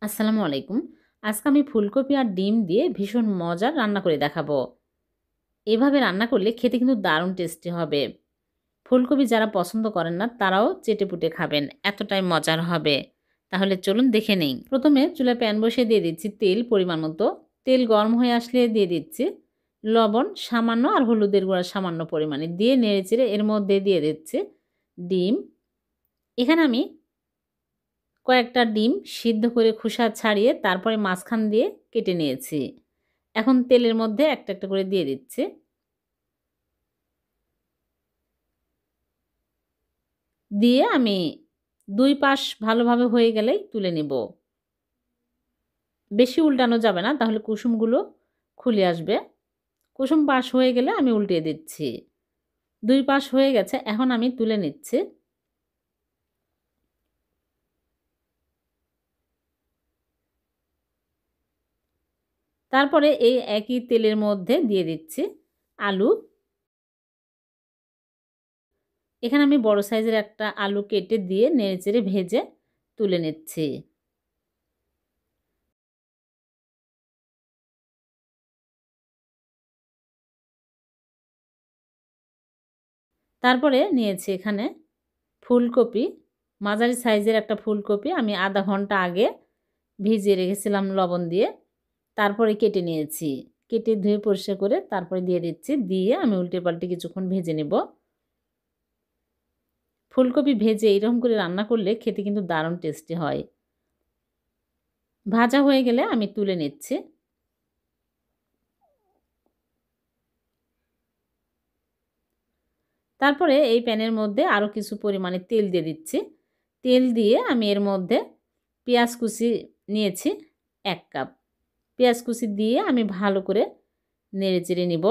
আসসালামু আলাইকুম। আজকে আমি ফুলকপি আর ডিম দিয়ে ভীষণ মজার রান্না করে দেখাবো। এভাবে রান্না করলে খেতে কিন্তু দারুণ টেস্টি হবে। ফুলকপি যারা পছন্দ করেন না তারাও চেটেপুটে খাবেন, এতটাই মজার হবে। তাহলে চলুন দেখে নেই। প্রথমে চুলায় প্যান বসিয়ে দিয়ে দিচ্ছি তেল পরিমাণ মতো। তেল গরম হয়ে আসলে দিয়ে দিচ্ছি লবণ সামান্য আর হলুদের গুঁড়া সামান্য পরিমাণে দিয়ে নেড়েচেড়ে এর মধ্যে দিয়ে দিচ্ছি ডিম। এখানে আমি কয়েকটা ডিম সিদ্ধ করে খোসা ছাড়িয়ে তারপরে মাঝখান দিয়ে কেটে নিয়েছি। এখন তেলের মধ্যে একটা একটা করে দিয়ে দিচ্ছি। দিয়ে আমি ২ পাশ ভালোভাবে হয়ে গেলেই তুলে নিব। বেশি উল্টানো যাবে না, তাহলে কুসুমগুলো খুলে আসবে। কুসুম পাশ হয়ে গেলে আমি উল্টিয়ে দিচ্ছি। ২ পাশ হয়ে গেছে, এখন আমি তুলে নিচ্ছি। তারপরে এই একই তেলের মধ্যে দিয়ে দিচ্ছি আলু। এখানে আমি বড় সাইজের একটা আলু কেটে দিয়ে নেড়েচেড়ে ভেজে তুলে নিচ্ছি। তারপরে নিয়েছি এখানে ফুলকপি, মাঝারি সাইজের একটা ফুলকপি আমি আধা ঘন্টা আগে ভিজিয়ে রেখেছিলাম লবণ দিয়ে। তারপরে কেটে নিয়েছি। কেটে ধুয়ে পরিষ্কার করে তারপরে দিয়ে দিচ্ছি। দিয়ে আমি উল্টে পাল্টে কিছুক্ষণ ভেজে নেব। ফুলকপি ভেজে এরকম করে রান্না করলে খেতে কিন্তু দারুণ টেস্টি হয়। ভাজা হয়ে গেলে আমি তুলে নিচ্ছি। তারপরে এই প্যানের মধ্যে আরও কিছু পরিমাণে তেল দিয়ে দিচ্ছি। তেল দিয়ে আমি এর মধ্যে পেঁয়াজ কুচি নিয়েছি ১ কাপ। পেঁয়াজ কুচি দিয়ে আমি ভালো করে নেড়েচেড়ে নিব।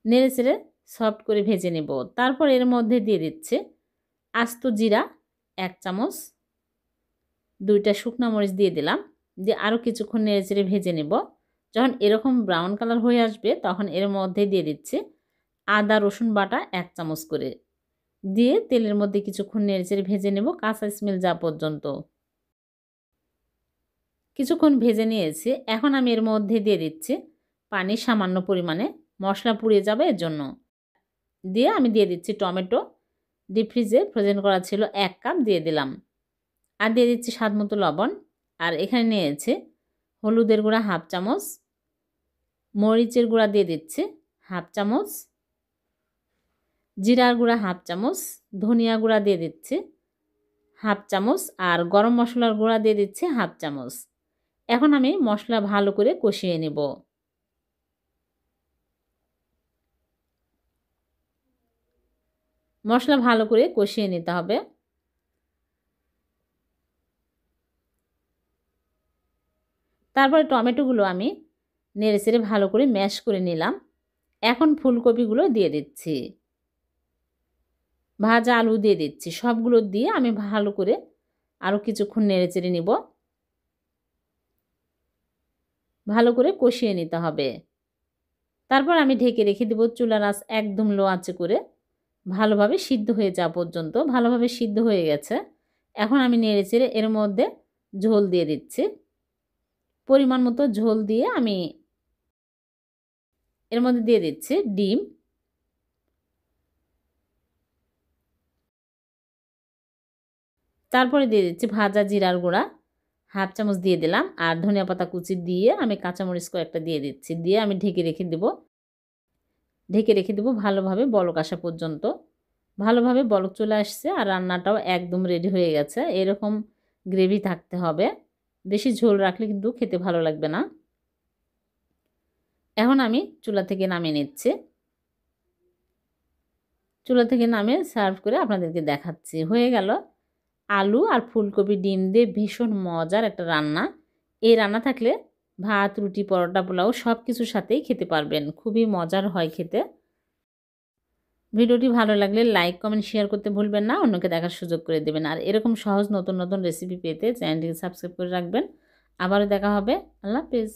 নেড়েচেড়ে সফট করে ভেজে নেব। তারপর এর মধ্যে দিয়ে দিচ্ছি আস্ত জিরা ১ চামচ, ২টা শুকনা মরিচ দিয়ে দিলাম। দিয়ে আরও কিছুক্ষণ নেড়েচেড়ে ভেজে নেব। যখন এরকম ব্রাউন কালার হয়ে আসবে তখন এর মধ্যে দিয়ে দিচ্ছি আদা রসুন বাটা ১ চামচ করে। দিয়ে তেলের মধ্যে কিছুক্ষণ নেড়েচেড়ে ভেজে নেব কাঁচা স্মেল যাওয়া পর্যন্ত। কিছুক্ষণ ভেজে নিয়েছি। এখন আমি এর মধ্যে দিয়ে দিচ্ছি পানি সামান্য পরিমাণে, মশলা পুড়িয়ে যাবে এর জন্য। দিয়ে আমি দিয়ে দিচ্ছি টমেটো, ডিপ ফ্রিজে ফ্রোজেন করা ছিল ১ কাপ দিয়ে দিলাম। আর দিয়ে দিচ্ছি স্বাদমতো লবণ। আর এখানে নিয়েছি হলুদের গুঁড়া 1/2 চামচ, মরিচের গুঁড়া দিয়ে দিচ্ছি 1/2 চামচ, জিরার গুঁড়া 1/2 চামচ, ধনিয়া গুঁড়া দিয়ে দিচ্ছি 1/2 চামচ আর গরম মশলার গুঁড়া দিয়ে দিচ্ছি 1/2 চামচ। এখন আমি মশলা ভালো করে কষিয়ে নেব। মশলা ভালো করে কষিয়ে নিতে হবে। তারপরে টমেটোগুলো আমি নেড়েচেড়ে ভালো করে ম্যাশ করে নিলাম। এখন ফুলকপিগুলো দিয়ে দিচ্ছি। ভাজা আলু দিয়ে দিচ্ছি। সবগুলো দিয়ে আমি ভালো করে আরও কিছুক্ষণ নেড়েচেড়ে নিব। ভালো করে কষিয়ে নিতে হবে। তারপর আমি ঢেকে রেখে দেব চুলার আঁচ একদম লো আঁচে করে ভালোভাবে সিদ্ধ হয়ে যাওয়া পর্যন্ত। ভালোভাবে সিদ্ধ হয়ে গেছে। এখন আমি নেড়েচেড়ে এর মধ্যে ঝোল দিয়ে দিচ্ছি। পরিমাণ মতো ঝোল দিয়ে আমি এর মধ্যে দিয়ে দিচ্ছি ডিম। তারপরে দিয়ে দিচ্ছি ভাজা জিরার গুঁড়া 1/2 চামচ দিয়ে দিলাম। আর ধনিয়া পাতা কুচি দিয়ে আমি কাঁচামরিচ কয়েকটা দিয়ে দিচ্ছি। দিয়ে আমি ঢেকে রেখে দেব। ঢেকে রেখে দেব ভালোভাবে বলক আসা পর্যন্ত। ভালোভাবে বলক চলে আসছে আর রান্নাটাও একদম রেডি হয়ে গেছে। এরকম গ্রেভি থাকতে হবে। বেশি ঝোল রাখলে কিন্তু খেতে ভালো লাগবে না। এখন আমি চুলা থেকে নামিয়ে নিচ্ছি। চুলা থেকে নামিয়ে সার্ভ করে আপনাদেরকে দেখাচ্ছি। হয়ে গেল আলু আর ফুলকপি ডিম দিয়ে ভীষণ মজার একটা রান্না। এই রান্না থাকলে ভাত, রুটি, পরোটা, পোলাও সব কিছুর সাথেই খেতে পারবেন। খুবই মজার হয় খেতে। ভিডিওটি ভালো লাগলে লাইক, কমেন্ট, শেয়ার করতে ভুলবেন না। অন্যকে দেখার সুযোগ করে দেবেন। আর এরকম সহজ নতুন নতুন রেসিপি পেতে চ্যানেলটিকে সাবস্ক্রাইব করে রাখবেন। আবারও দেখা হবে। আল্লাহ হাফেজ।